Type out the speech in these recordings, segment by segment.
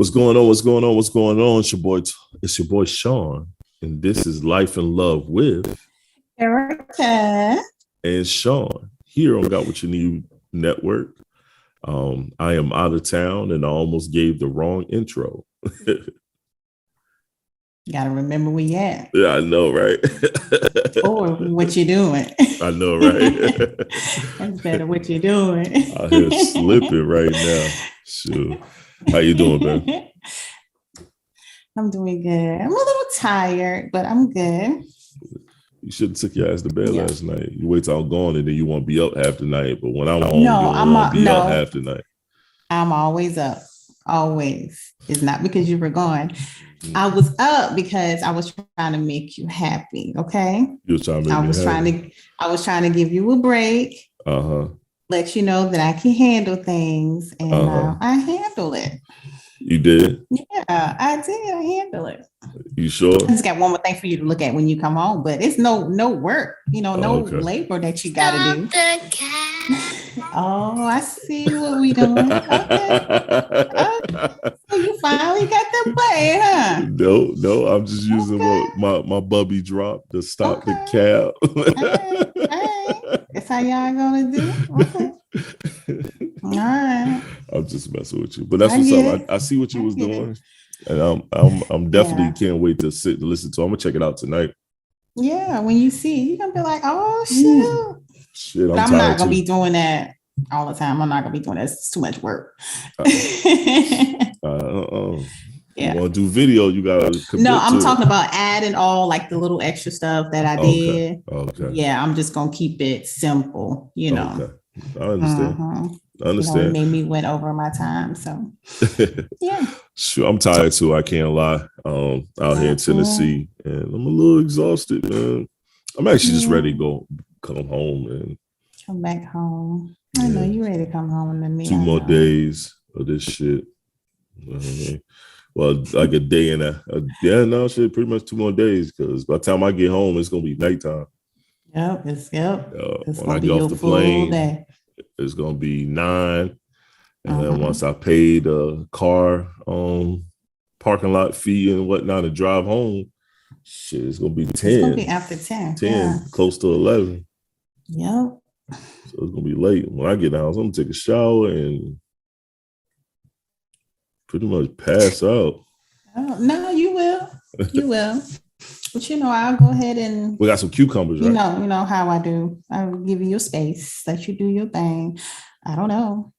What's going on? What's going on? What's going on? It's your boy Shon, and this is Life and Love with Erica and Shon here on Got What You Need Network. I am out of town, and I almost gave the wrong intro. You gotta remember where you at. Yeah, I know, right? Or what you doing. I know, right? That's better what you're doing. Out here slipping right now. Sure. How you doing, man? I'm doing good. I'm a little tired, but I'm good. You should have took your ass to bed last night. You wait till I'm gone, and then you won't be up half the night. But when I'm home, you won't be up half the night. I'm always up. Always. It's not because you were gone. I was up because I was trying to make you happy. Okay. You were trying to make me happy. I was trying to give you a break. Let you know that I can handle things, and I handle it. You did? Yeah, I did. I handle it. You sure? I just got one more thing for you to look at when you come home, but it's no work, no labor that you got to do. Oh, I see what we doing. Okay. So you finally got the play, huh? No, I'm just using my bubby drop to stop the cab. All right. That's how y'all gonna do? Okay. All right. I'm just messing with you, but that's what's up. I see what you was doing, and I'm definitely can't wait to sit and listen to it. I'm gonna check it out tonight. Yeah, when you see, you're gonna be like, oh shit. But I'm not gonna be doing that all the time. I'm not gonna be doing that. It's too much work. You want to do video? You gotta commit. No, I'm talking about adding all like the little extra stuff that I did. Okay. Yeah, I'm just gonna keep it simple. Okay. I understand. I understand. It made me went over my time. So yeah. Sure, I'm tired too. I can't lie. Out here in Tennessee, and I'm a little exhausted, man. I'm actually just ready to come home and come back home. I know you're ready to come home to me. 2 more days of this shit. Well, like a day and pretty much 2 more days, because by the time I get home, it's gonna be nighttime. Yep. When I get off the plane, it's gonna be 9, and then once I pay the car parking lot fee and whatnot to drive home, shit, it's gonna be 10. It's gonna be after 10, close to 11. Yep. So it's gonna be late. When I get down, I'm gonna take a shower and pretty much pass out. Oh, no, you will. You will. But I'll go ahead and we got some cucumbers, right? You know how I do. I'll give you your space, let you do your thing. I don't know.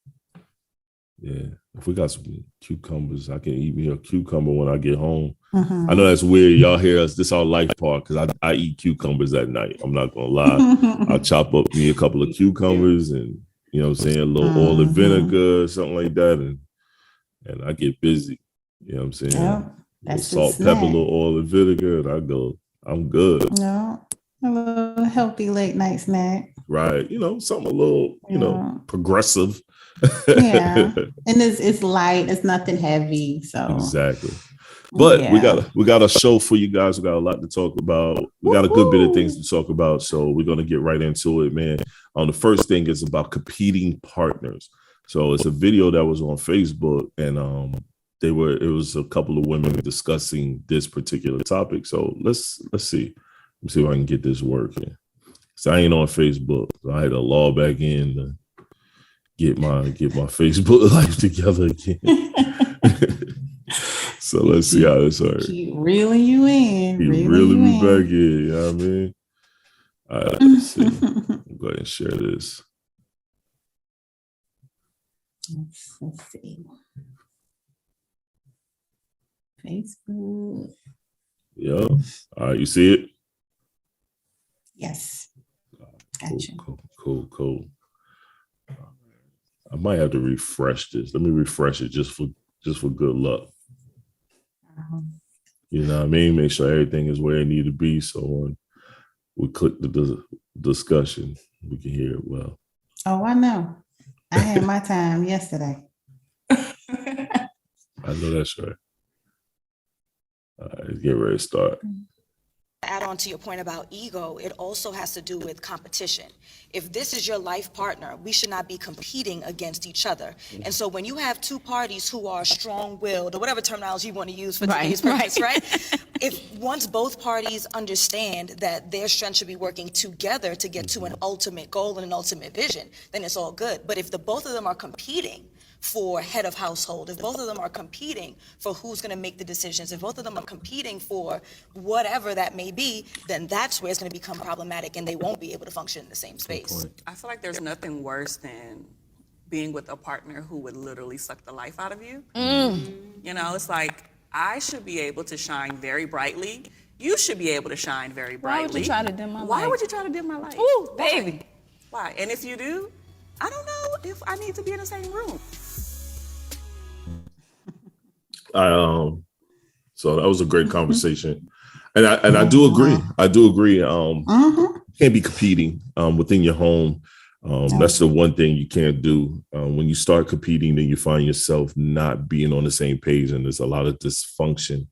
Yeah. If we got some cucumbers, I can eat me a cucumber when I get home. I know that's weird. Y'all hear us. This our life part, because I eat cucumbers at night. I'm not gonna lie. I'll chop up me a couple of cucumbers and a little oil and vinegar, something like that, and I get busy. You know what I'm saying? Yeah, that's salt, pepper, little oil and vinegar, and I go, I'm good. No, a little healthy late night snack. Right. Something a little, progressive. Yeah. And it's light, it's nothing heavy. So exactly. But we got a show for you guys. We got a lot to talk about. We got a good bit of things to talk about. So we're gonna get right into it, man. The first thing is about competing partners. So it's a video that was on Facebook, and it was a couple of women discussing this particular topic. So let's see. Let's see if I can get this working. So I ain't on Facebook. So I had to log back in to get my Facebook life together again. So let's see how this works. Keep reeling you in. Reeling me back in. You know what I mean? All right, let's see. I'll go ahead and share this. Let's see. Facebook. Yeah. All right, you see it? Yes. Gotcha. Cool. I might have to refresh this. Let me refresh it just for good luck. You know what I mean? Make sure everything is where it need to be. So when we click the discussion, we can hear it well. Oh, I know. I had my time yesterday. I know that's right. All right, let's get ready to start. Add on to your point about ego, it also has to do with competition. If this is your life partner, we should not be competing against each other. And so when you have two parties who are strong-willed, or whatever terminology you want to use for today's purpose, right? If once both parties understand that their strength should be working together to get to an ultimate goal and an ultimate vision, then it's all good. But if the both of them are competing for head of household, if both of them are competing for who's going to make the decisions, if both of them are competing for whatever that may be, then that's where it's going to become problematic and they won't be able to function in the same space. I feel like there's nothing worse than being with a partner who would literally suck the life out of you. You know, it's like, I should be able to shine very brightly. You should be able to shine very brightly. Why would you try to dim my light? Why would you try to dim my light? Ooh, baby. Why? And if you do, I don't know if I need to be in the same room. So that was a great conversation, and I do agree. Can't be competing within your home. That's the one thing you can't do. When you start competing, then you find yourself not being on the same page, and there's a lot of dysfunction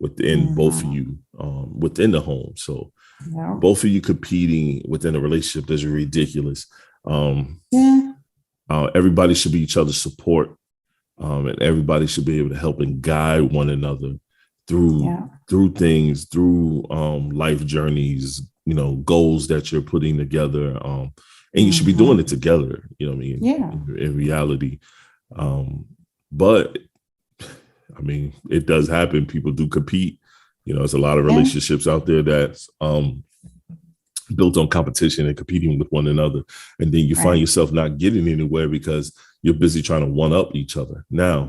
within both of you within the home. So both of you competing within a relationship that's ridiculous. Everybody should be each other's support. And everybody should be able to help and guide one another through things, through life journeys, you know, goals that you're putting together. And you should be doing it together, you know what I mean? In reality. But I mean, it does happen. People do compete. You know, there's a lot of relationships out there that's built on competition and competing with one another. And then you find yourself not getting anywhere because you're busy trying to one up each other. Now,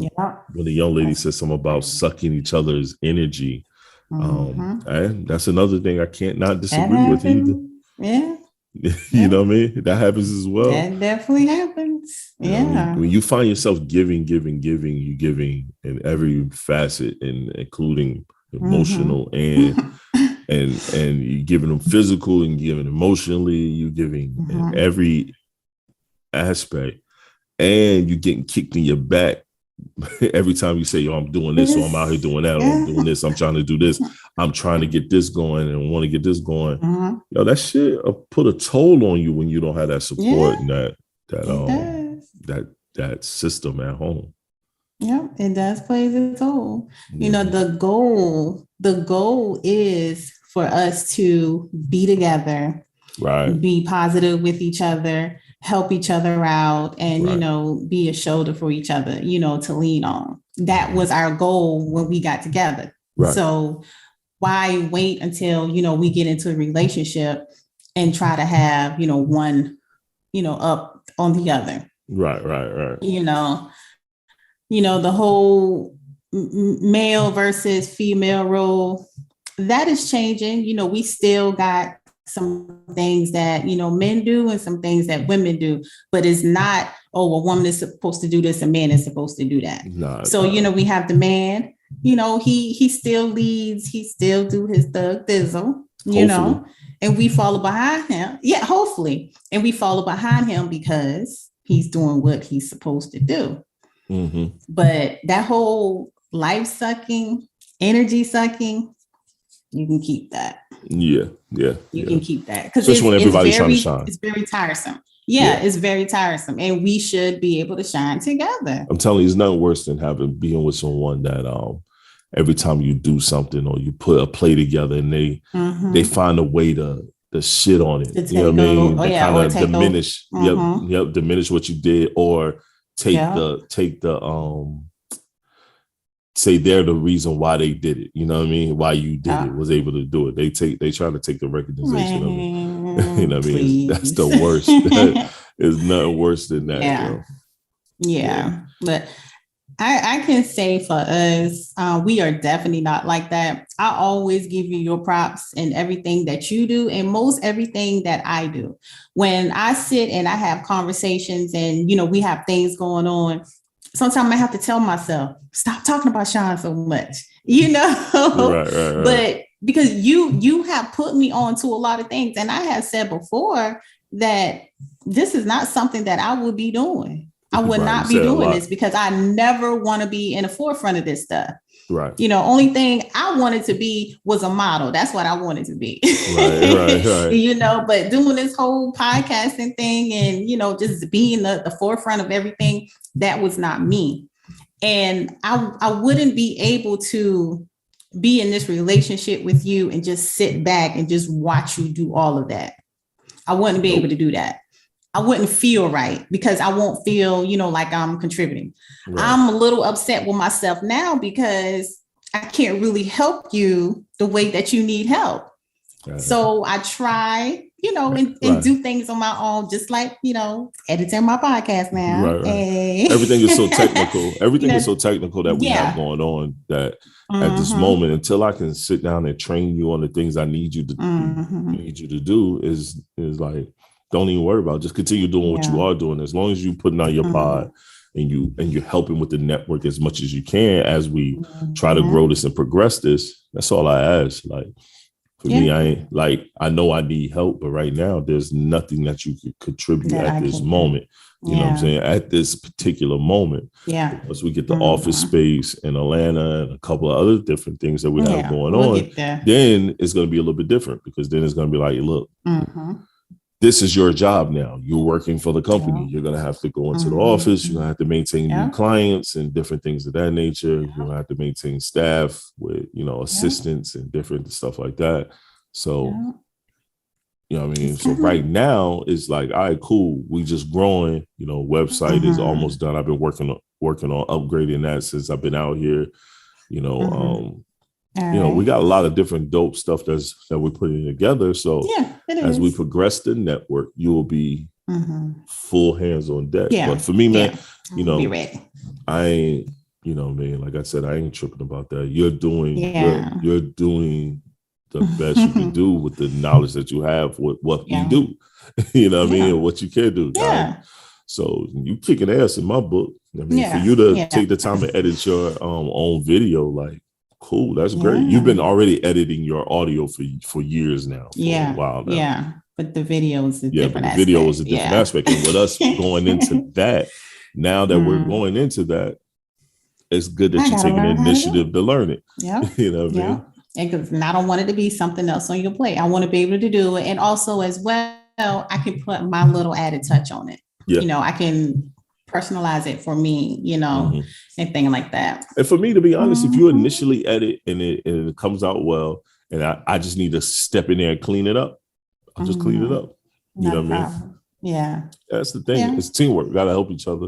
when the young lady says something about sucking each other's energy, and that's another thing I can't not disagree with either. You know what I mean? That happens as well. That definitely happens. You know, when you find yourself giving, you giving in every facet, and including emotional and you're giving them physical and giving emotionally, you're giving in every aspect, and you're getting kicked in your back every time you say, yo, I'm doing this, or I'm out here doing that, or I'm doing this, I'm trying to do this, I'm trying to get this going and want to get this going. Yo, that shit put a toll on you when you don't have that support and that system at home. Yeah, it does play its toll. You know, the goal is for us to be together, be positive with each other, help each other out, and, you know, be a shoulder for each other, you know, to lean on. That was our goal when we got together. So why wait until, you know, we get into a relationship and try to have, you know, one, you know, up on the other. Right. You know, the whole male versus female role, that is changing. You know, we still got some things that, you know, men do and some things that women do, but it's not, oh, a woman is supposed to do this, a man is supposed to do that. You know, we have the man, you know, he still leads, he still do his thug thizzle, you know, and we follow behind him. Yeah, hopefully. And we follow behind him because he's doing what he's supposed to do. But that whole life sucking, energy sucking, you can keep that. You can keep that. Because especially when everybody's trying to shine. It's very tiresome. It's very tiresome. And we should be able to shine together. I'm telling you, it's nothing worse than being with someone that every time you do something or you put a play together and they find a way to shit on it. You know what I mean? Kind of diminish, diminish what you did, or take the say they're the reason why they did it. You know what I mean? Why you did it, was able to do it. They try to take the recognition of it. You know what I mean? That's the worst. There's nothing worse than that. But I can say for us, we are definitely not like that. I always give you your props in everything that you do and most everything that I do. When I sit and I have conversations and, you know, we have things going on, sometimes I have to tell myself, stop talking about Shon so much, you know, right. But because you have put me on to a lot of things. And I have said before that this is not something that I would be doing. I would not be doing this because I never want to be in the forefront of this stuff. Right. Only thing I wanted to be was a model. That's what I wanted to be. Right. But doing this whole podcasting thing and, just being the forefront of everything, that was not me. And I wouldn't be able to be in this relationship with you and just sit back and just watch you do all of that. I wouldn't be able to do that. I wouldn't feel right because I won't feel, like I'm contributing. Right. I'm a little upset with myself now because I can't really help you the way that you need help. So I try, and do things on my own, just like, editing my podcast now. Right. And everything is so technical. Everything is so technical that we have going on that at this moment, until I can sit down and train you on the things I need you to do is like, don't even worry about it. Just continue doing what you are doing. As long as you putting out your pod and you're helping with the network as much as you can as we try to grow this and progress this. That's all I ask. Like, for me, I know I need help, but right now there's nothing that you could contribute at this moment. You know what I'm saying? At this particular moment. Yeah. Once we get the office space in Atlanta and a couple of other different things that we have going on, then it's going to be a little bit different, because then it's going to be like, look, this is your job now. You're working for the company. You're going to have to go into the office. You're going to have to maintain new clients and different things of that nature. You're going to have to maintain staff with, assistants and different stuff like that. So, you know what I mean? So right now it's like, all right, cool. We just growing, website is almost done. I've been working on upgrading that since I've been out here, we got a lot of different dope stuff that we're putting together. So as we progress the network, you will be full hands on deck. But for me, man, be ready. I ain't, man, like I said, I ain't tripping about that. You're doing the best you can do with the knowledge that you have with what you do. You know what I mean? And what you can do. Yeah. So you kicking ass in my book. I mean, for you to take the time to edit your own video, like, cool, that's great. You've been already editing your audio for years now. For a while now. Yeah. But the video is a different aspect. Video is a different aspect. And with us going into that, now that we're going into that, it's good that you're taking the initiative to learn it. Yeah. You know what I mean? Because I don't want it to be something else on your plate. I want to be able to do it. And also as well, I can put my little added touch on it. Yeah. I can personalize it for me, and thing like that. And for me, to be honest, if you initially edit and it comes out well, and I just need to step in there and clean it up, I'll just clean it up. You know what I mean? Yeah. That's the thing. Yeah. It's teamwork. We got to help each other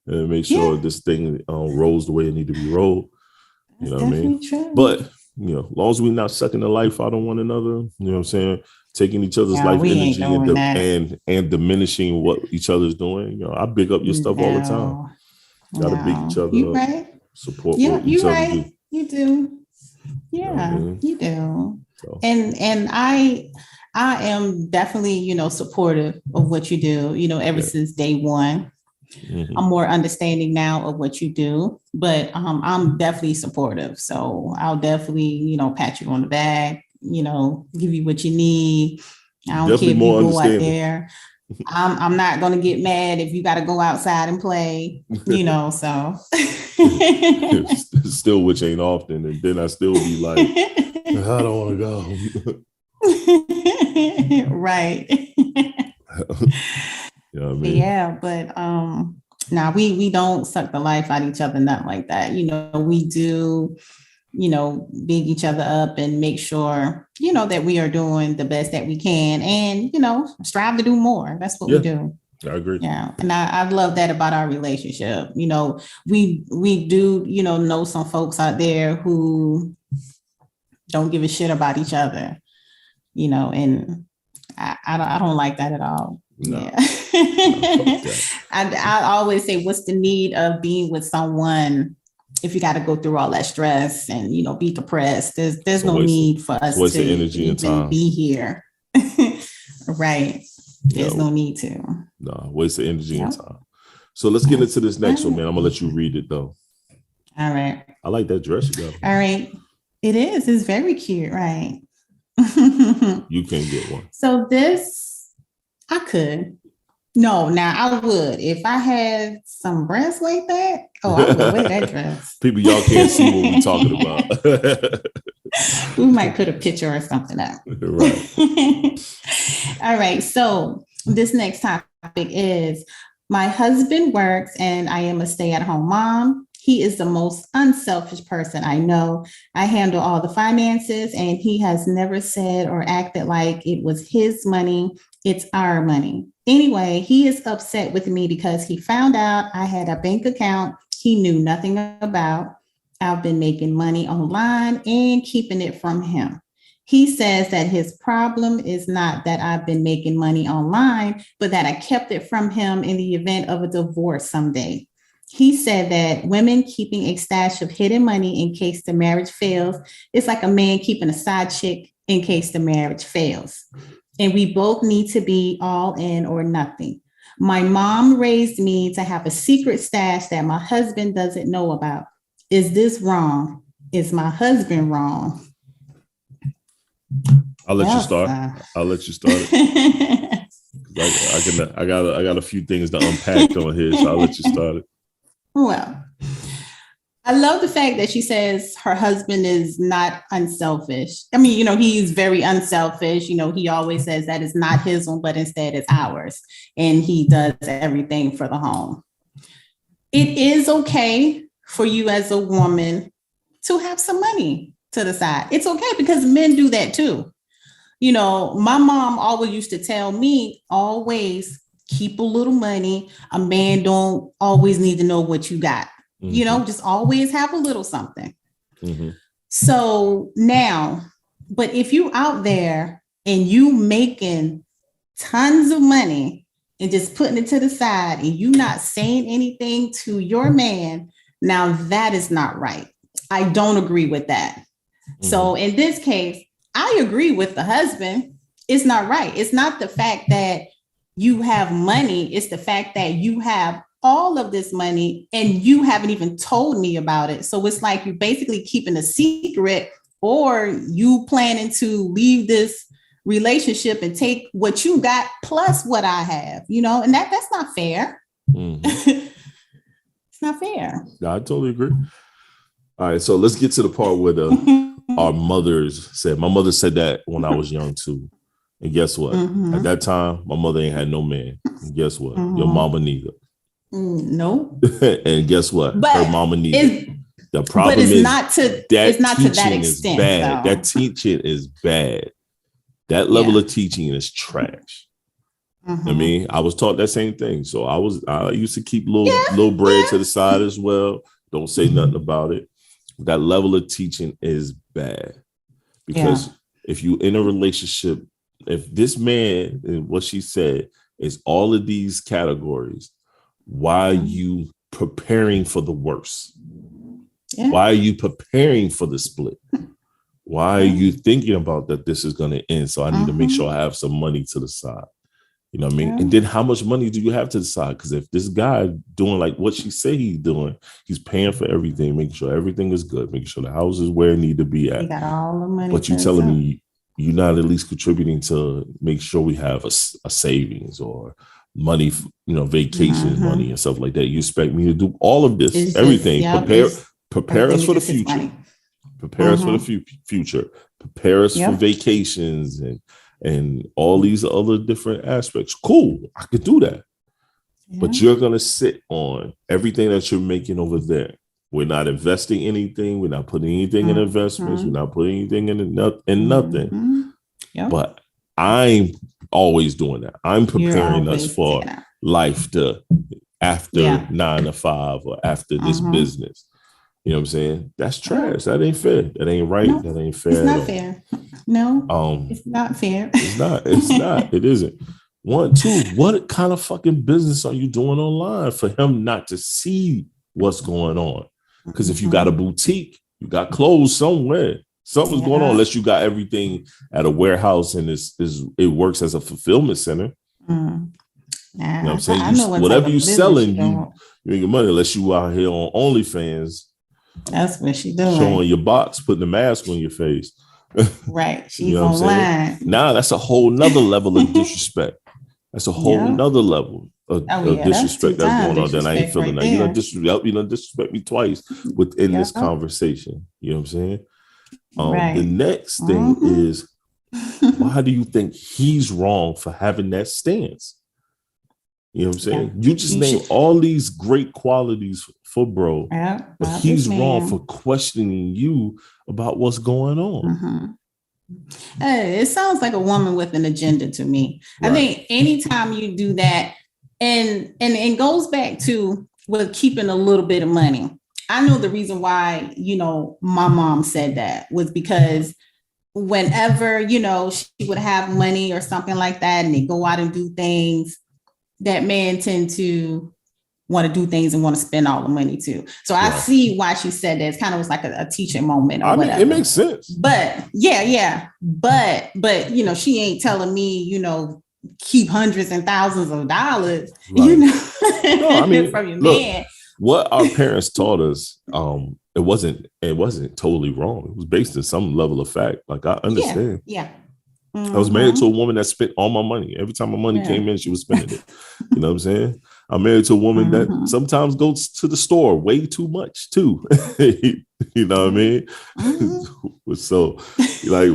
and make sure this thing rolls the way it need to be rolled. You know what I mean? True. But, as long as we're not sucking the life out of one another, you know what I'm saying? Taking each other's life energy and diminishing what each other's doing. I big up your stuff all the time. Gotta big each other up. Right. Support what each other do. You do. Yeah, you do. So. And I am definitely, supportive of what you do, ever since day one. I'm more understanding now of what you do, but I'm definitely supportive. So I'll definitely, pat you on the back, give you what you need. I don't care if you go out there. I'm not going to get mad if you got to go outside and play, so. Still, which ain't often. And then I still be like, I don't want to go. Right. You know what I mean? Yeah, but we don't suck the life out of each other, nothing like that. We do, big each other up and make sure, that we are doing the best that we can and, strive to do more. That's what we do. I agree. Yeah. And I love that about our relationship. We do, know some folks out there who don't give a shit about each other, and I don't like that at all. No. Yeah. I always say, what's the need of being with someone if you got to go through all that stress and be depressed? There's no need for us to energy and time. Be here. Right. There's no need to. No, waste of energy and time. So let's get into this next one, man. I'm gonna let you read it though. All right. I like that dress you got. All right. It is. It's very cute, right? You can't get one. So this, I could. No, now I would. If I had some breasts like that, I would wear that dress. People, y'all can't see what we're talking about. We might put a picture or something up. Right. All right. So this next topic is my husband works and I am a stay-at-home mom. He is the most unselfish person I know. I handle all the finances and he has never said or acted like it was his money. It's our money. Anyway, he is upset with me because he found out I had a bank account he knew nothing about. I've been making money online and keeping it from him. He says that his problem is not that I've been making money online, but that I kept it from him in the event of a divorce someday. He said that women keeping a stash of hidden money in case the marriage fails is like a man keeping a side chick in case the marriage fails. And we both need to be all in or nothing. My mom raised me to have a secret stash that my husband doesn't know about. Is this wrong? Is my husband wrong? I'll let you start. I'll let you start. I got a few things to unpack on here, so I'll let you start it. Well, I love the fact that she says her husband is not unselfish. I mean, he's very unselfish. He always says that it's not his one, but instead it's ours. And he does everything for the home. It is okay for you as a woman to have some money to the side. It's okay because men do that too. My mom always used to tell me, always keep a little money. A man don't always need to know what you got. Mm-hmm. Just always have a little something. Mm-hmm. So now, but if you out there and you making tons of money and just putting it to the side and you not saying anything to your man, now that is not right. I don't agree with that. Mm-hmm. So in this case, I agree with the husband. It's not right. It's not the fact that you have money. It's the fact that you have all of this money and you haven't even told me about it. So it's like you're basically keeping a secret, or you planning to leave this relationship and take what you got plus what I have, and that's not fair. Mm-hmm. It's not fair. I totally agree. All right, so let's get to the part where our mothers said. My mother said that when I was young too. And guess what? Mm-hmm. At that time, my mother ain't had no man. And guess what? Mm-hmm. Your mama neither. No. And guess what? But her mama neither. The problem is it's not to that extent. Bad. That teaching is bad. That level of teaching is trash. Mm-hmm. I mean, I was taught that same thing. So I used to keep little bread to the side as well. Don't say nothing about it. That level of teaching is bad. Because if you in a relationship, if this man, and what she said, is all of these categories, why are you preparing for the worst? Yeah. Why are you preparing for the split? Why are you thinking about that this is going to end? So I need to make sure I have some money to the side. You know what I mean? Yeah. And then how much money do you have to the side? Because if this guy doing like what she say he's doing, he's paying for everything, making sure everything is good, making sure the house is where it need to be at. He got all the money. But you telling me you're not at least contributing to make sure we have a savings or money, vacation money and stuff like that. You expect me to do all of this, everything, prepare us for the future, prepare us for the future, prepare us for vacations and all these other different aspects. Cool, I could do that. Yeah. But you're going to sit on everything that you're making over there. We're not investing anything. We're not putting anything in investments. We're not putting anything in nothing. Mm-hmm. Yep. But I'm always doing that. I'm preparing us for life after 9 to 5 or after this business. You know what I'm saying? That's trash. That ain't fair. That ain't right. No, that ain't fair. It's not fair. No, it's not fair. It's not. It's not. It isn't. 1, 2, what kind of fucking business are you doing online for him not to see what's going on? Because if you got a boutique, you got clothes somewhere. Something's going on unless you got everything at a warehouse and it works as a fulfillment center. Mm. You know what I'm saying? Whatever you're selling, you make your money unless you out here on OnlyFans. That's what she doing. Showing your box, putting a mask on your face. Right. She's online. Now that's a whole nother level of disrespect. That's a whole nother level of disrespect that's going on. Then I ain't feeling that. You know, disrespect me twice within this conversation. You know what I'm saying? The next thing is, why do you think he's wrong for having that stance? You know what I'm saying? You just named all these great qualities for bro, but he's wrong for questioning you about what's going on. It sounds like a woman with an agenda to me. I think anytime you do that, and it goes back to with keeping a little bit of money. I know the reason why, you know, my mom said that was because whenever, you know, she would have money or something like that, and they go out and do things, that man tend to want to do things and want to spend all the money too. So I see why she said that. It's kind of was like a teaching moment or whatever. It makes sense. But but you know, she ain't telling me, you know, keep hundreds and thousands of dollars, you know, from your man. What our parents taught us, it wasn't totally wrong. It was based on some level of fact. Like, I understand. I was married to a woman that spent all my money. Every time my money came in, she was spending it. You know what I'm saying? I'm married to a woman that sometimes goes to the store way too much too. You know what I mean? So like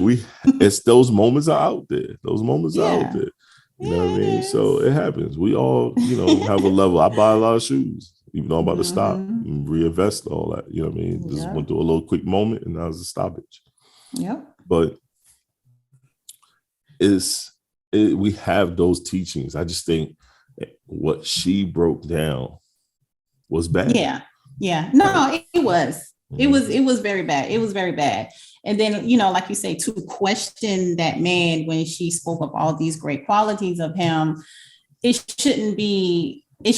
it's those moments are out there. Those moments are out there. You know what I mean? So it happens. We all, you know, have a level. I buy a lot of shoes, even though I'm about to stop and reinvest all that. You know what I mean? Just went through a little quick moment and now it's a stoppage. But we have those teachings. I just think what she broke down was bad. No, it was. It was very bad. It was very bad. And then, you know, like you say, to question that man when she spoke of all these great qualities of him, it shouldn't be a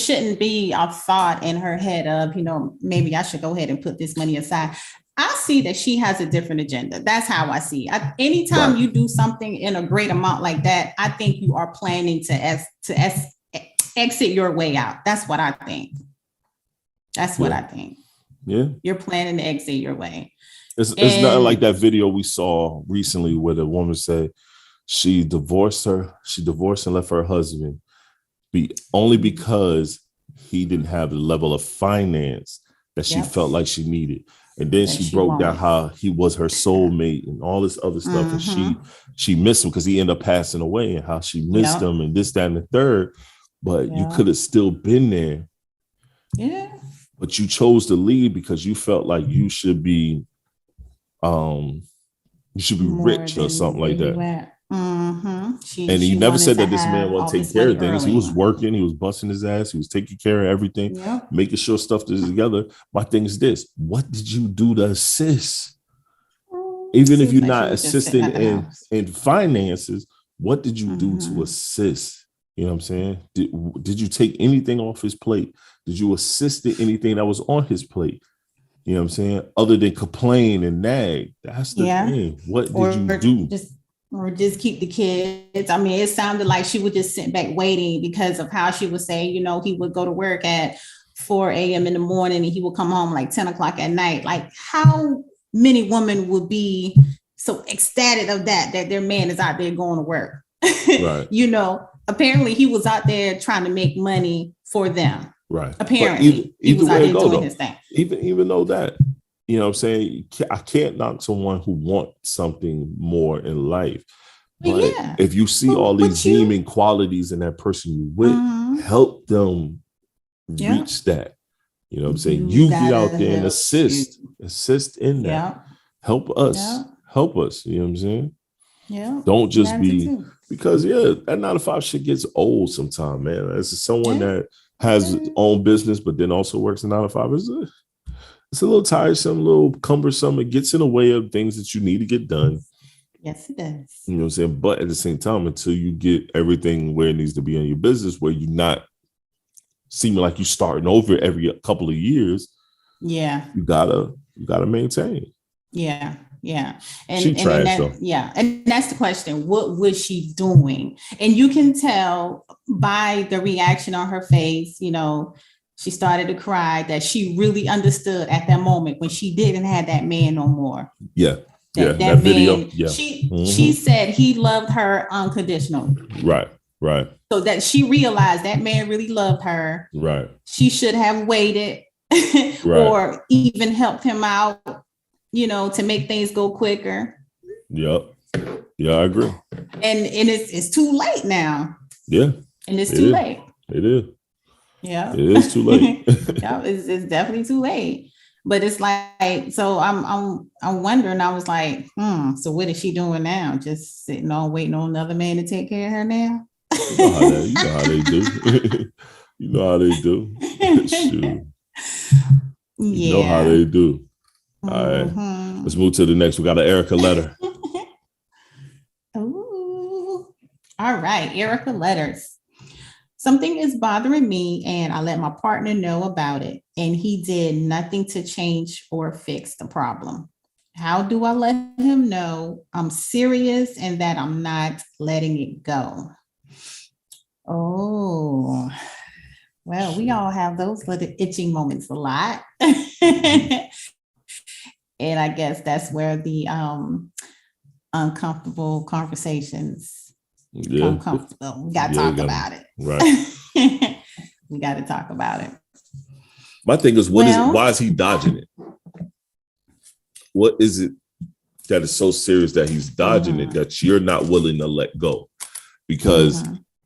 thought in her head of, you know, maybe I should go ahead and put this money aside. I see that she has a different agenda. That's how I see it. Anytime you do something in a great amount like that, I think you are planning to exit your way out. That's what I think. That's what I think. Yeah. You're planning to exit your way. It's nothing like that video we saw recently where the woman said she divorced and left her husband only because he didn't have the level of finance that she felt like she needed. And then she broke down how he was her soulmate and all this other stuff. And she missed him because he ended up passing away, and how she missed him and this, that, and the third. But you could have still been there. Yeah. But you chose to leave because you felt like you should be rich or something like that. And he never said that this man won't take care of things. He was working, he was busting his ass, he was taking care of everything, making sure stuff is together. My thing is this: what did you do to assist? Even if you're not assisting in finances, what did you do to assist? You know what I'm saying? Did you take anything off his plate? Did you assist in anything that was on his plate? You know what I'm saying? Other than complain and nag. That's the thing. What did you do? Or just keep the kids. I mean, it sounded like she would just sit back waiting because of how she was saying, you know, he would go to work at 4 a.m. in the morning and he would come home like 10 o'clock at night. Like, how many women would be so ecstatic of that their man is out there going to work? Right. You know, apparently he was out there trying to make money for them. Right. Apparently he was out there doing his thing. Even though that, you know what I'm saying? I can't knock someone who wants something more in life. But if you see all these redeeming qualities in that person you with, help them reach that. You know what I'm saying? You get out there and assist in that. Yeah. Help us. You know what I'm saying? Yeah. Don't just be, because that 9-to-5 shit gets old sometime, man. As someone that has his own business, but then also works in 9-to-5, it's a little tiresome, a little cumbersome. It gets in the way of things that you need to get done. Yes, it does. You know what I'm saying? But at the same time, until you get everything where it needs to be in your business, where you're not seeming like you're starting over every couple of years, you gotta maintain. Yeah. And that's the question. What was she doing? And you can tell by the reaction on her face, you know, she started to cry, that she really understood at that moment when she didn't have that man no more. That video. She said he loved her unconditionally. Right. Right. So that she realized that man really loved her. Right. She should have waited Right. or even helped him out, to make things go quicker. Yep. Yeah, I agree. And it's too late now. Yeah. And it's too late. It is. Yeah. It is too late. Yeah, it's definitely too late. But it's like, so I'm wondering, I was like, so what is she doing now? Just sitting on waiting on another man to take care of her now? You know how they do. You know how they do. Shoot. You know how they do. All right. Let's move to the next. We got an Erica letter. Ooh. All right, Erica letters. Something is bothering me and I let my partner know about it and he did nothing to change or fix the problem. How do I let him know I'm serious and that I'm not letting it go? Oh, well, we all have those little itching moments a lot. And I guess that's where the uncomfortable conversations become comfortable. We got to talk about it. Right. We got to talk about it. My thing is, why is he dodging it? What is it that is so serious that he's dodging it that you're not willing to let go? Because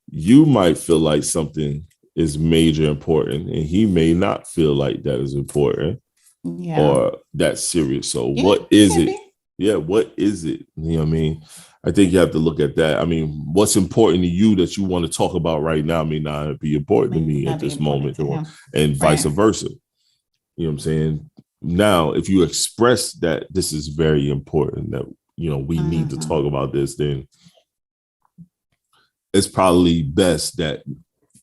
you might feel like something is major important and he may not feel like that is important or that serious. So what is it? Yeah, what is it? You know what I mean? I think you have to look at that. I mean, what's important to you that you want to talk about right now may not be important to me at this moment, and vice versa. You know what I'm saying? Now, if you express that this is very important, that, we need to talk about this, then it's probably best that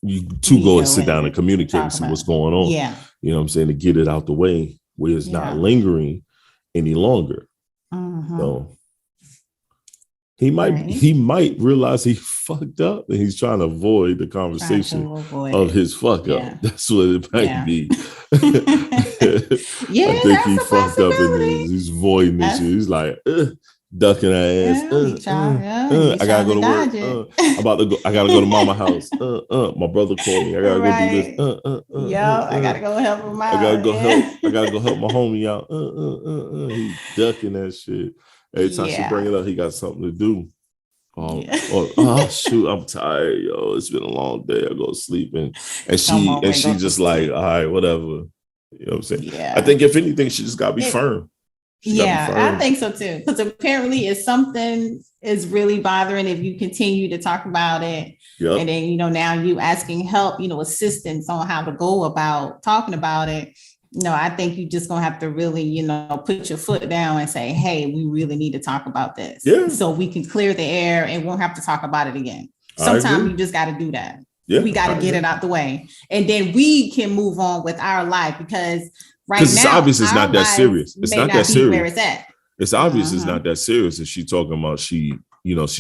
you two go and sit down and communicate and see what's going on. Yeah. You know what I'm saying? To get it out the way where it's not lingering any longer. So he might realize he fucked up and he's trying to avoid the conversation of his fuck up. That's what it might be. I think he fucked up and he's avoiding this shit. He's like, ducking her ass. I gotta go to work. I gotta go to mama's house. My brother called me. I gotta go do this. I gotta go help him out. I gotta go help my homie out. He's ducking that shit. Every time she bring it up, he got something to do. Shoot, I'm tired, yo. It's been a long day. I go to sleep and she just like, all right, whatever. You know what I'm saying? Yeah. I think if anything, she just gotta be firm. I think so too. Because apparently if something is really bothering, if you continue to talk about it, and then, now you asking help, assistance on how to go about talking about it. I think you just gonna have to really, put your foot down and say, hey, we really need to talk about this. Yeah. So we can clear the air and won't have to talk about it again. Sometimes you just got to do that. Yeah, we got to get it out the way. And then we can move on with our life because right now, it's obvious it's not that serious. It's not that serious. Where it's at. It's obvious it's not that serious. If she talking about she's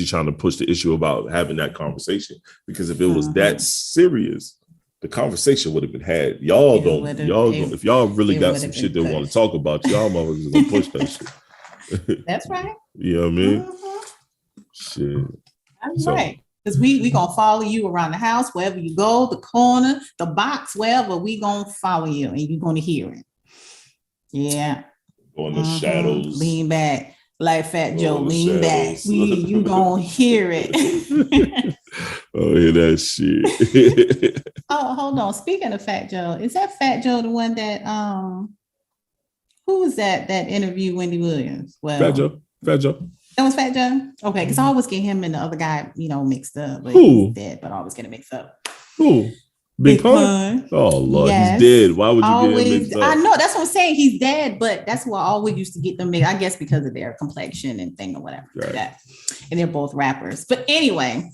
trying to push the issue about having that conversation. Because if it was that serious, the conversation would have been had. If y'all really got some shit they want to talk about, y'all motherfuckers gonna push that shit. That's right. You know what I mean? Shit. That's right. Because we gonna follow you around the house, wherever you go, the corner, the box, wherever, we gonna follow you and you're gonna hear it. Yeah. Go in the shadows. Lean back. Like Fat Joe, lean back. You gonna hear it. Oh, hear that shit. Oh, hold on. Speaking of Fat Joe, is that Fat Joe the one that who was that interviewed Wendy Williams? Well, Fat Joe. That was Fat Joe? Okay, because I always get him and the other guy, mixed up. But he's dead, but I always get it mixed up. Who? Big Pun? Oh, Lord, he's dead. Why would you get him mixed up? I know, that's what I'm saying. He's dead, but that's why I always used to get them mixed, I guess because of their complexion and thing or whatever. Right. Like that. And they're both rappers. But anyway,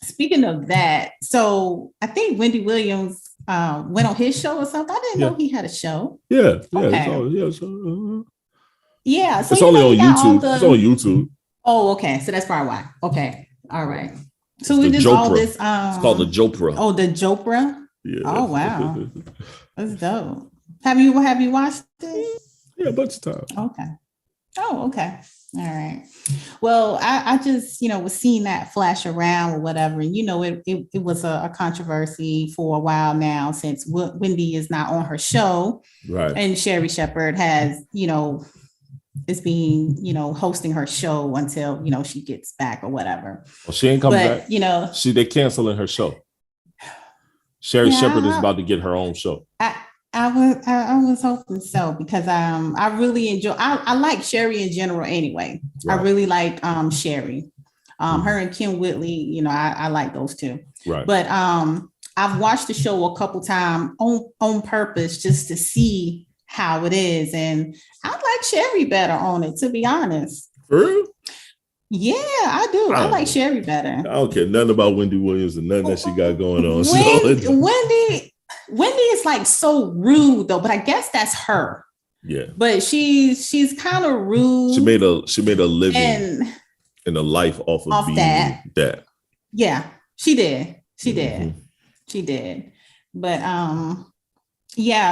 speaking of that, so I think Wendy Williams went on his show or something. I didn't know he had a show. Yeah. Okay. Yeah. So it's only on YouTube. It's on YouTube. Oh, okay. So that's probably why. Okay. All right. So we just all this. It's called the Jopra. Oh, the Jopra. Yeah. Oh wow, that's dope. Have you watched it? Yeah, a bunch of times. Okay. Oh, okay. All right. Well, I just, was seeing that flash around or whatever. And, it was a controversy for a while now since Wendy is not on her show. Right. And Sherry Shepherd has, is being, hosting her show until, she gets back or whatever. Well, she ain't coming back. They canceling her show. Sherry Shepherd is about to get her own show. I was hoping so because I really enjoy. I like Sherry in general anyway. Right. I really like Sherry, her and Kim Whitley. I like those two. Right. But I've watched the show a couple times on purpose just to see how it is, and I like Sherry better on it, to be honest. Really? Yeah, I do. I like Sherry better. I don't care nothing about Wendy Williams and nothing that she got going on. Wendy is like so rude though, but I guess that's her. Yeah. But she's kind of rude. She made a living and a life off being that. Yeah, she did. She did. But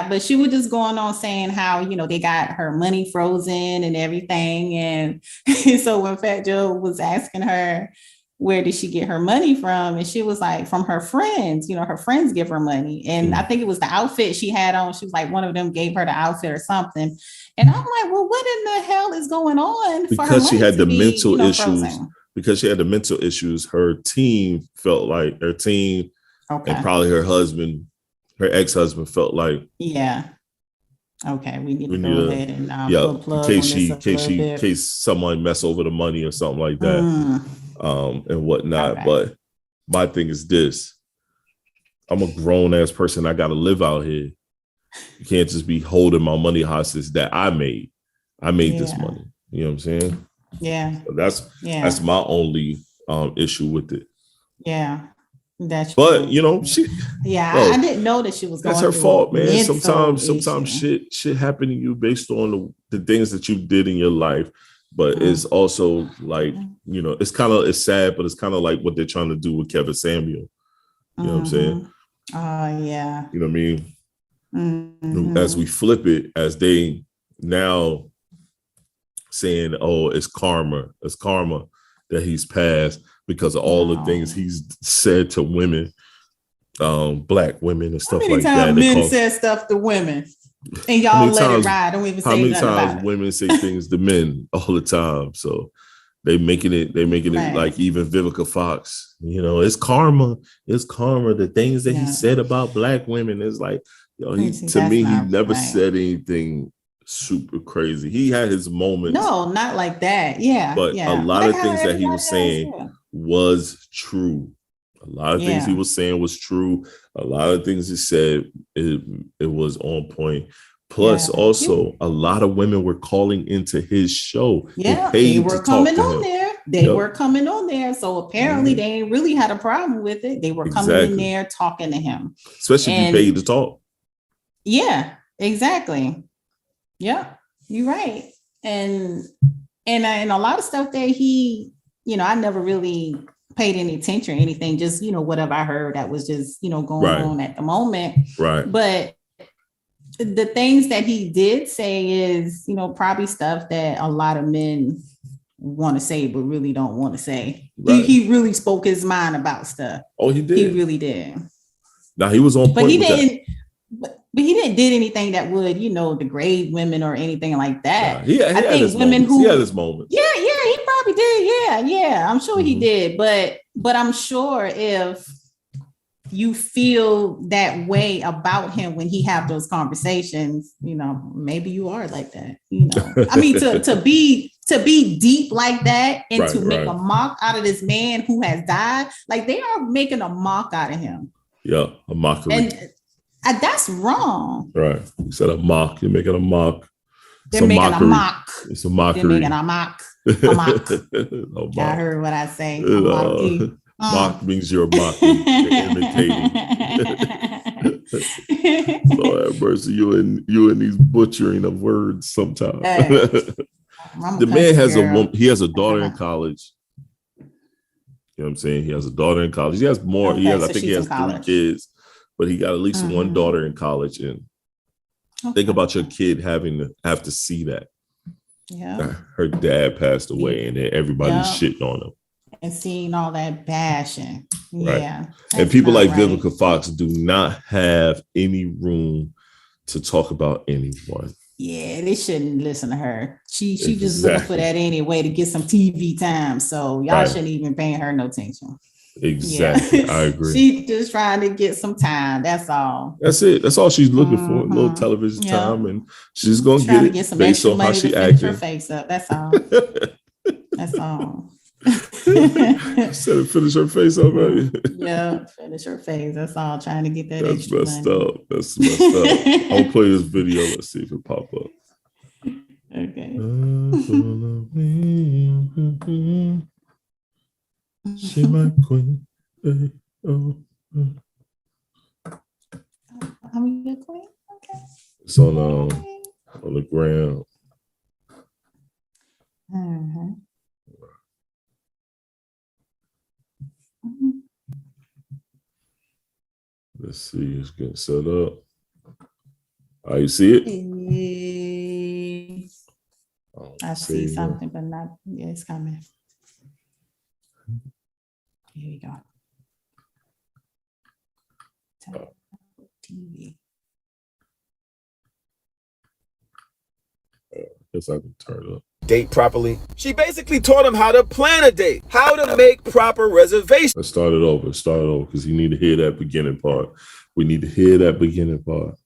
but she was just going on saying how, they got her money frozen and everything. And so when Fat Joe was asking her, where did she get her money from? And she was like, from her friends, her friends give her money. And I think it was the outfit she had on. She was like, one of them gave her the outfit or something. And I'm like, well, what in the hell is going on? Because she had the mental issues. Frozen? Because she had the mental issues. Her team felt like and probably her husband, her ex-husband felt like. Yeah. Okay, we need to go ahead and in case someone mess over the money or something like that. And whatnot. Okay. But my thing is this: I'm a grown ass person. I got to live out here. You can't just be holding my money hostage that I made. I made this money. You know what I'm saying? Yeah. So that's my only issue with it. Yeah. That's but true. she. Yeah, I didn't know that she was. That's her fault, man. Sometimes shit happen to you based on the things that you did in your life. But it's also like, it's sad, but it's kind of like what they're trying to do with Kevin Samuel. You know what I'm saying? Yeah. You know what I mean? Mm-hmm. As we flip it, as they now saying, oh, it's karma that he's passed because of all the things he's said to women, black women and stuff like that. How many times men said stuff to women? And y'all let it ride. Don't even say nothing about it. How many times women say things to men all the time? So they making it like even Vivica Fox, it's karma. It's karma. The things that he said about black women is like, he never said anything super crazy. He had his moments. No, not like that. Yeah. But a lot of things that he was saying was true. A lot of things he was saying was true. A lot of things he said, it was on point. Plus, also, a lot of women were calling into his show. Yeah, they were coming on there. They were coming on there. So apparently they ain't really had a problem with it. They were coming in there talking to him. Especially if you paid to talk. Yeah, exactly. Yeah, you're right. And a lot of stuff that he, I never really paid any attention or anything, just whatever I heard that was just going on at the moment, right? But the things that he did say is probably stuff that a lot of men want to say but really don't want to say. Right. He really spoke his mind about stuff. Oh, he did. He really did. Now he was on point, but he didn't. But he didn't did anything that would, degrade women or anything like that. I think women he had his moments. Yeah, he probably did. Yeah. I'm sure he did. But I'm sure if you feel that way about him when he have those conversations, maybe you are like that. I mean, to be deep like that and to make a mock out of this man who has died, like they are making a mock out of him. Yeah, a mockery. And that's wrong. Right. You said a mock. You're making a mock. They're making a mock. It's a mockery. They're making a mock. A mock. I heard what I say. Mock means you're mocking. You're imitating. Lord have mercy. You and these butchering of words sometimes. The man has he has a daughter in college. You know what I'm saying? He has a daughter in college. He has more. Okay, I think he has 3 kids. But he got at least one daughter in college. And think about your kid have to see that. Yeah. Her dad passed away, and then everybody's shitting on him. And seeing all that bashing. Right. Yeah. And people like Vivica Fox do not have any room to talk about anyone. Yeah, they shouldn't listen to her. She just looking for that anyway to get some TV time. So y'all shouldn't even pay her no attention. Exactly. Yeah. I agree. She just trying to get some time. That's all. That's it. That's all she's looking for. A little television time, and she's gonna get some based on how she acting. Her face up. That's all. That's all. Instead of finish her face up, right? Yeah, finish her face. That's all. Trying to get that. That's messed up. That's messed up. I'll play this video. Let's see if it pop up. Okay. She my queen. I'm your queen. Okay. It's on the ground. Let's see, it's getting set up. You see it? I see something, but not. Yeah, it's coming. Here you go. TV. Guess I can turn it up. Date properly. She basically taught him how to plan a date, how to make proper reservations. Let's start it over because you need to hear that beginning part. We need to hear that beginning part.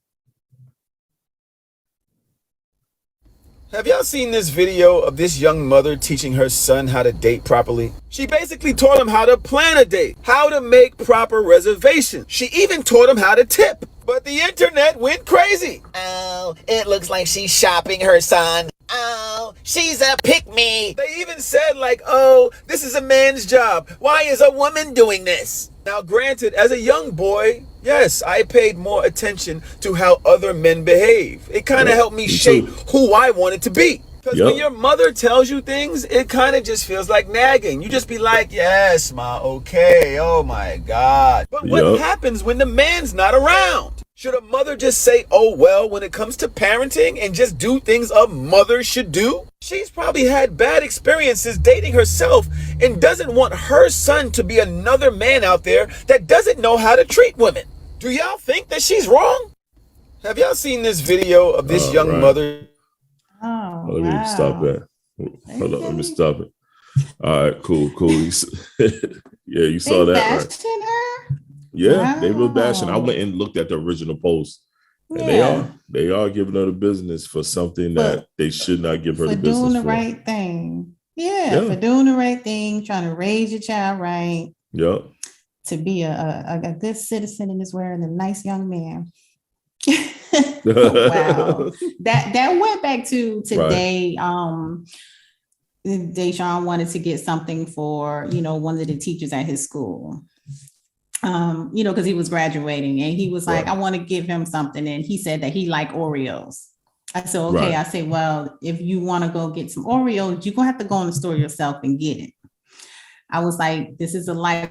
Have y'all seen this video of this young mother teaching her son how to date properly? She basically taught him how to plan a date, how to make proper reservations. She even taught him how to tip. But the internet went crazy. Oh, it looks like she's shopping her son. Oh, she's a pick-me. They even said oh, this is a man's job. Why is a woman doing this? Now, granted, as a young boy, yes, I paid more attention to how other men behave. It kind of helped me shape who I wanted to be. Because when your mother tells you things, it kind of just feels like nagging. You just be like, yes, ma, okay, oh my God. But what happens when the man's not around? Should a mother just say, oh, well, when it comes to parenting and just do things a mother should do? She's probably had bad experiences dating herself and doesn't want her son to be another man out there that doesn't know how to treat women. Do y'all think that she's wrong? Have y'all seen this video of this young mother? Oh, let me stop that. Hold on, let me stop it. All right, cool. Yeah, you saw that, right? Her? Yeah, they were bashing. I went and looked at the original post, and they are giving her the business for something that they should not give her the business for. Doing the right thing. Yeah, for doing the right thing, trying to raise your child right. Yep. To be a good citizen in this world and a nice young man. Wow. That went back to today. LaShon wanted to get something for, one of the teachers at his school. Because he was graduating and he was like, I want to give him something. And he said that he liked Oreos. I said, okay. Right. I said, well, if you want to go get some Oreos, you're going to have to go in the store yourself and get it. I was like, this is a life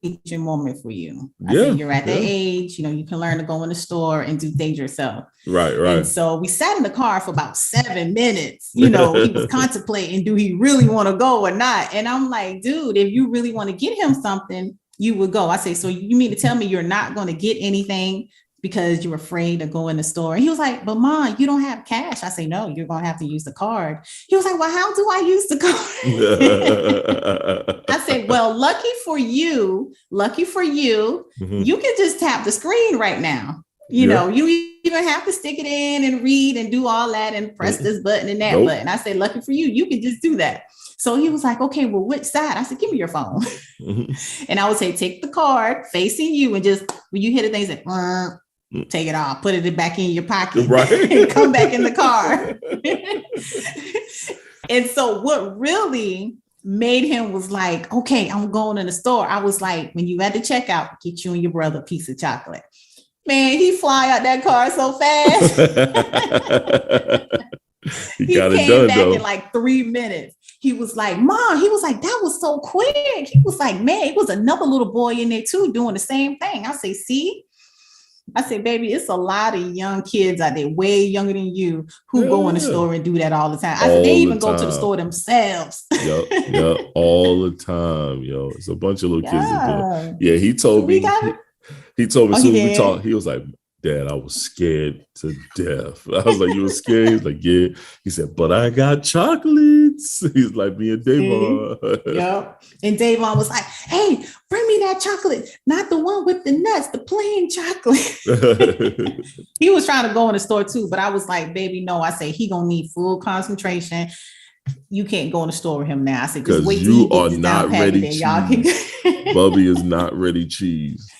teaching moment for you. I said, you're at that age, you can learn to go in the store and do things yourself. Right. And so we sat in the car for about 7 minutes. He was contemplating, do he really want to go or not? And I'm like, dude, if you really want to get him something, you would go. I say, so you mean to tell me you're not going to get anything because you're afraid to go in the store? And he was like, but Mom, you don't have cash. I say, no, you're going to have to use the card. He was like, well, how do I use the card? I said, well, lucky for you, you can just tap the screen right now. You even have to stick it in and read and do all that and press this button and that button. I said, lucky for you can just do that. So he was like, okay, well, which side? I said, give me your phone. And I would say, take the card facing you and just, when you hit the thing, say, take it off, put it back in your pocket, and come back in the car. And so what really made him was like, okay, I'm going in the store. I was like, when you at the checkout, get you and your brother a piece of chocolate. Man, he fly out that car so fast. He got it done, back though. In like 3 minutes. He was like, Mom, that was so quick. He was like, man, it was another little boy in there too doing the same thing. I say, see, I said, baby, it's a lot of young kids out there, way younger than you, who go in the store and do that all the time. I said, they even go to the store themselves. Yep, all the time, yo. It's a bunch of little kids that do it. Yeah, he told me soon we talked, he was like, Dad, I was scared to death. I was like, you were scared? He was like, yeah. He said, but I got chocolates. He's like, me and Davon. Yep. And Davon was like, hey, bring me that chocolate, not the one with the nuts, the plain chocolate. He was trying to go in the store too, but I was like, baby, no. I say, he gonna need full concentration. You can't go in the store with him now. I said, because you are not ready cheese. Y'all can Bubby is not ready cheese.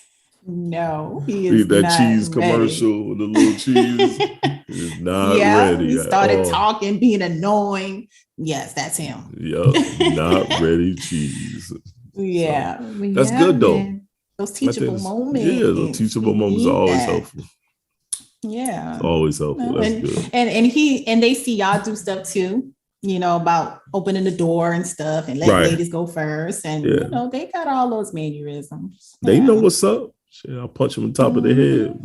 No, he is that not cheese ready. Commercial with the little cheese is not ready. He started talking, being annoying. Yes, that's him. Yep, not ready cheese. Yeah, so, that's good though. Man. Those teachable moments. Yeah, those teachable moments are always helpful. Yeah, it's always helpful. That's good. And they see y'all do stuff too. You know, about opening the door and stuff, and letting ladies go first, and you know they got all those mannerisms. They know what's up. Shit, I'll punch them on top of the head.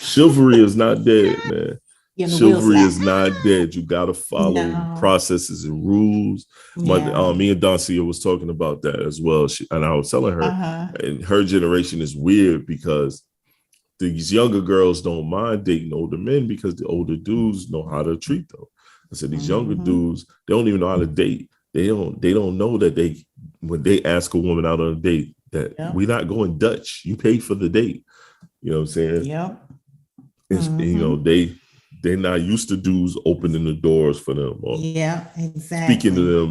Chivalry is not dead, man. Chivalry is not dead. You gotta follow processes and rules. Me and Dancia was talking about that as well. And I was telling her, and her generation is weird because these younger girls don't mind dating older men because the older dudes know how to treat them. I said these younger dudes, they don't even know how to date. They don't know that when they ask a woman out on a date, that we're not going Dutch. You pay for the date. You know what I'm saying? Yep. You know, they're not used to dudes opening the doors for them or speaking to them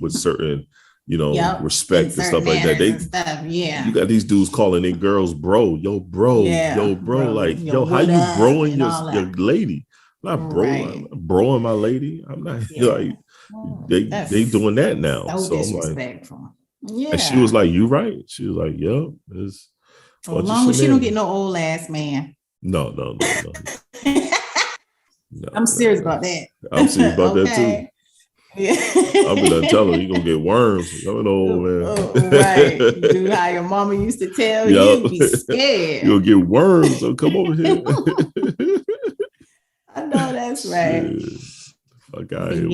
with certain, you know, respect and stuff like that. You got these dudes calling in girls, bro, yo, bro, like, yo, how you broing your lady? I'm not broing my lady. I'm not like they doing that now. So I'm like, and she was like, "You right." She was like, "Yep." As long as she don't get no old ass man. No. I'm serious about that. I'm serious about that too. I'm gonna tell her you gonna get worms. I'm an old man. Right. Do how your mama used to tell you, be scared. You'll get worms. So come over here. I know that's right. Fuck out here.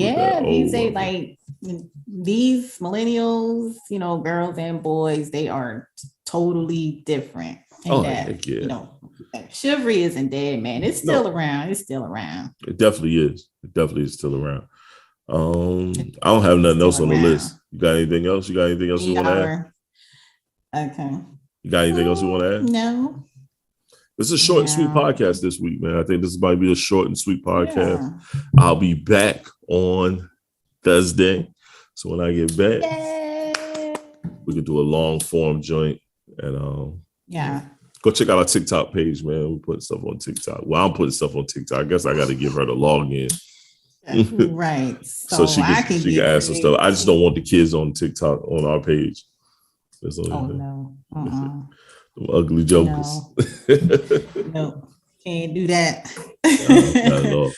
These millennials, you know, girls and boys, they are totally different. You know, chivalry isn't dead, man. It's still around. It definitely is. It definitely is still around. I don't have nothing else on the list. You got anything else? You want to add? Okay. You got anything else you want to add? No. This is a short and sweet podcast this week, man. I think this might be a short and sweet podcast. Yeah. I'll be back on Thursday. So when I get back, we can do a long form joint and go check out our TikTok page, man. We're putting stuff on TikTok. Well, I'm putting stuff on TikTok. I guess I got to give her the login. Right. So she can add some stuff. I just don't want the kids on TikTok on our page. No. Them ugly jokers. No, can't do that. Not at all.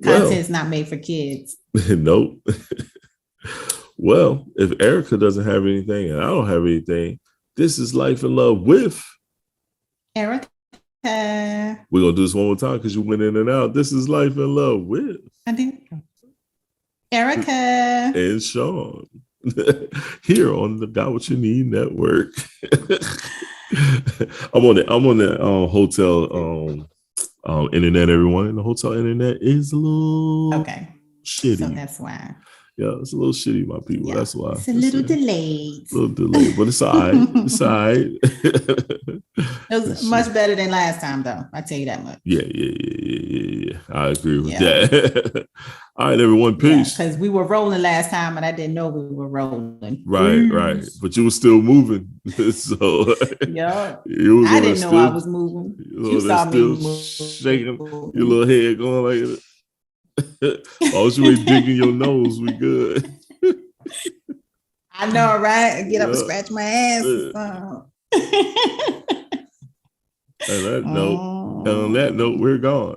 Content's not made for kids. Nope. Well, if Erica doesn't have anything and I don't have anything, this is Life in Love with Erica. We're gonna do this one more time because you went in and out. This is Life in Love with Erica and Shon. Here on the Got What You Need Network. I'm on the hotel internet, everyone. And the hotel internet is a little shitty. So that's why. Yeah, it's a little shitty, my people. Yeah. That's why. It's a little delayed. But it's all right. It's all right. It was much better than last time, though. I tell you that much. Yeah. I agree with that. All right, everyone. Peace. Because we were rolling last time, and I didn't know we were rolling. Right. But you were still moving. So yeah, I didn't know I was moving. You saw me moving. Shaking your little head going like that. Oh, you ain't digging your nose. We good. I know, right? Get up and scratch my ass. On that note, we're gone.